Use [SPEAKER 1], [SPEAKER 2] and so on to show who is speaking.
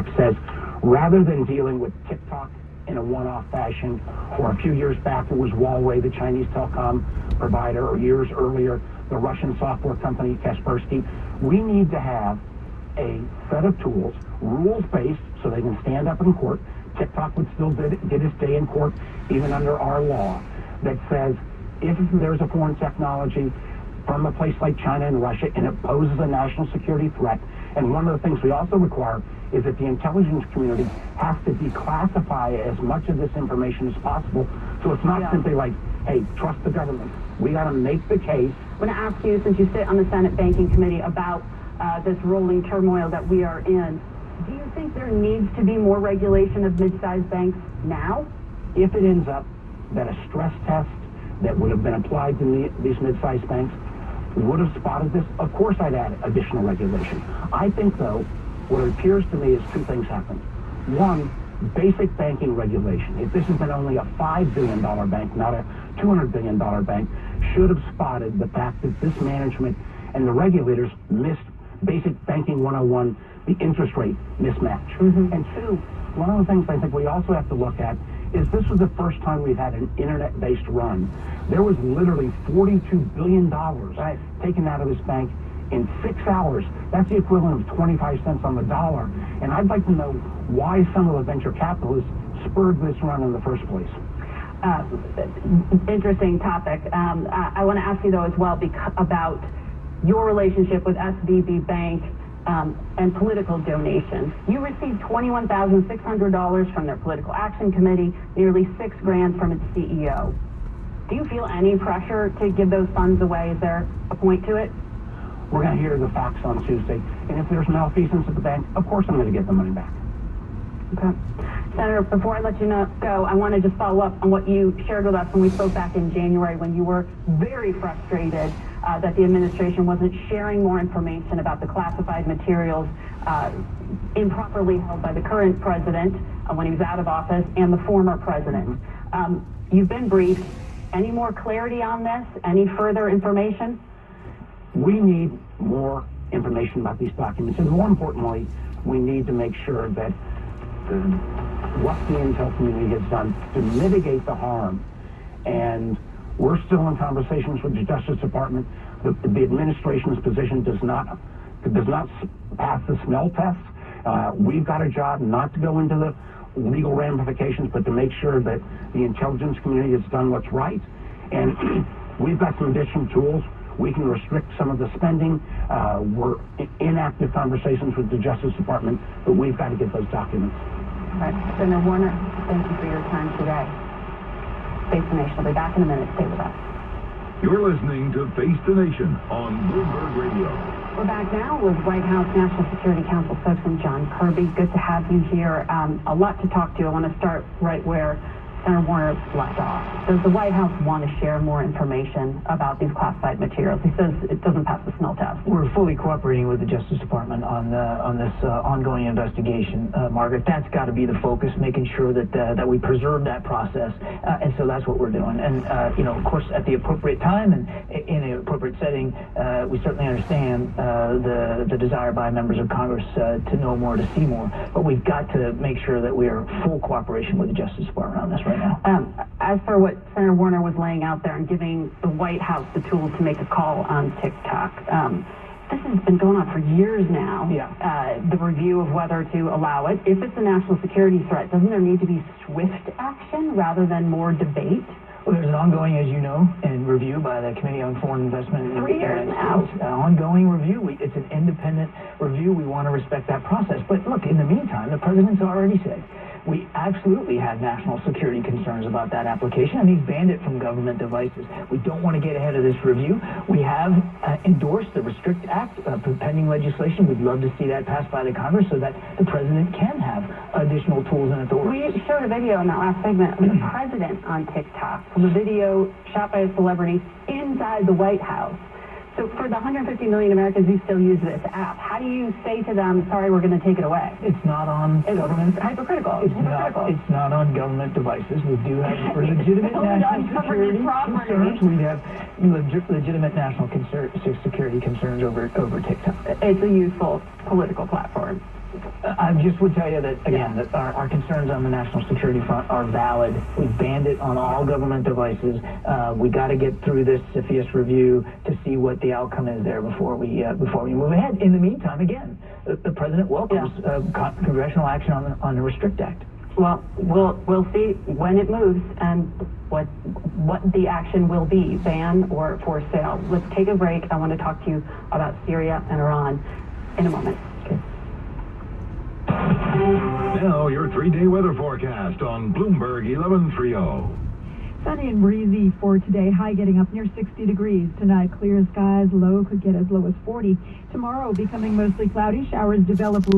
[SPEAKER 1] Act says rather than dealing with TikTok in a one-off fashion, or a few years back it was Huawei, the Chinese telecom provider, or years earlier the Russian software company Kaspersky, we need to have a set of tools, rules-based, so they can stand up in court. TikTok would still get its day in court, even under our law, that says if there's a foreign technology from a place like China and Russia and it poses a national security threat, and one of the things we also require is that the intelligence community has to declassify as much of this information as possible, so it's not simply like, hey, trust the government. We got to make the case.
[SPEAKER 2] I want to ask you, since you sit on the Senate Banking Committee, about this rolling turmoil that we are in. Do you think there needs to be more regulation of mid-sized banks now?
[SPEAKER 1] If it ends up that a stress test that would have been applied to these mid-sized banks would have spotted this, of course I'd add additional regulation. I think, though, what it appears to me is two things happened. One, basic banking regulation. If this has been only a $5 billion bank, not a $200 billion bank, should have spotted the fact that this management and the regulators missed basic banking 101, the interest rate mismatch. And two, one of the things I think we also have to look at is this was the first time we've had an internet-based run. There was literally $42 billion taken out of this bank in 6 hours. That's the equivalent of 25 cents on the dollar. And I'd like to know why some of the venture capitalists spurred this run in the first place.
[SPEAKER 2] Interesting topic. I want to ask you, though, as well, about your relationship with SVB Bank and political donations. You received $21,600 from their political action committee, nearly $6,000 from its CEO. Do you feel any pressure to give those funds away? Is there a point to it?
[SPEAKER 1] We're going to hear the facts on Tuesday, and if there's malfeasance at the bank, of course I'm going to get the money back.
[SPEAKER 2] Okay. Senator, before I let you go, I want to just follow up on what you shared with us when we spoke back in January, when you were very frustrated that the administration wasn't sharing more information about the classified materials improperly held by the current president when he was out of office and the former president. You've been briefed. Any more clarity on this? Any further information?
[SPEAKER 1] We need more information about these documents, and more importantly, we need to make sure that what the intel community has done to mitigate the harm. And we're still in conversations with the Justice Department. The administration's position does not pass the smell test. We've got a job not to go into the legal ramifications, but to make sure that the intelligence community has done what's right. And we've got some additional tools. We can restrict some of the spending. We're in active conversations with the Justice Department, but we've got to get those documents.
[SPEAKER 2] All right, Senator Warner, thank you for your time today. Face the Nation will be back in a minute. Stay with us.
[SPEAKER 3] You're listening to Face the Nation on Bloomberg Radio.
[SPEAKER 2] We're back now with White House National Security Council spokesman John Kirby. Good to have you here. A lot to talk to. I want to start right where Senator Warner left off. Does the White House want to share more information about these classified materials? He says it doesn't pass the smell test.
[SPEAKER 4] We're fully cooperating with the Justice Department on this ongoing investigation, Margaret. That's got to be the focus, making sure that we preserve that process, and so that's what we're doing. And of course, at the appropriate time and in an appropriate setting, we certainly understand the desire by members of Congress to know more, to see more. But we've got to make sure that we are full cooperation with the Justice Department on this right now.
[SPEAKER 2] As for what Senator Warner was laying out there and giving the White House the tools to make a call on TikTok, this has been going on for years now. The review of whether to allow it. If it's a national security threat, doesn't there need to be swift action rather than more debate?
[SPEAKER 4] Well, there's an ongoing, as you know, and review by the Committee on Foreign Investment.
[SPEAKER 2] 3 years now.
[SPEAKER 4] Ongoing review. It's an independent review. We want to respect that process. But look, in the meantime, the president's already said we absolutely had national security concerns about that application, and he's banned it from government devices. We don't want to get ahead of this review. We have endorsed the Restrict Act, pending legislation. We'd love to see that passed by the Congress so that the president can have additional tools and authority.
[SPEAKER 2] We showed a video in that last segment of the president on TikTok from a video shot by a celebrity inside the White House. So for the 150 million Americans who still use this app, how do you say to them, sorry, we're going to take it away?
[SPEAKER 4] It's not on government.
[SPEAKER 2] It's hypocritical.
[SPEAKER 4] It's not on government devices. We do have for legitimate national security concerns. We have legitimate national security concerns over TikTok.
[SPEAKER 2] It's a useful political platform.
[SPEAKER 4] I just would tell you that, again, that our concerns on the national security front are valid. We've banned it on all government devices. We got to get through this CFIUS review to see what the outcome is there before we move ahead. In the meantime, again, the president welcomes congressional action on the Restrict Act.
[SPEAKER 2] Well, we'll see when it moves and what the action will be, ban or for sale. Let's take a break. I want to talk to you about Syria and Iran in a moment.
[SPEAKER 3] Now your 3-day weather forecast on Bloomberg 1130.
[SPEAKER 5] Sunny and breezy for today, high getting up near 60 degrees. Tonight, clear skies, low could get as low as 40. Tomorrow, becoming mostly cloudy, showers develop late.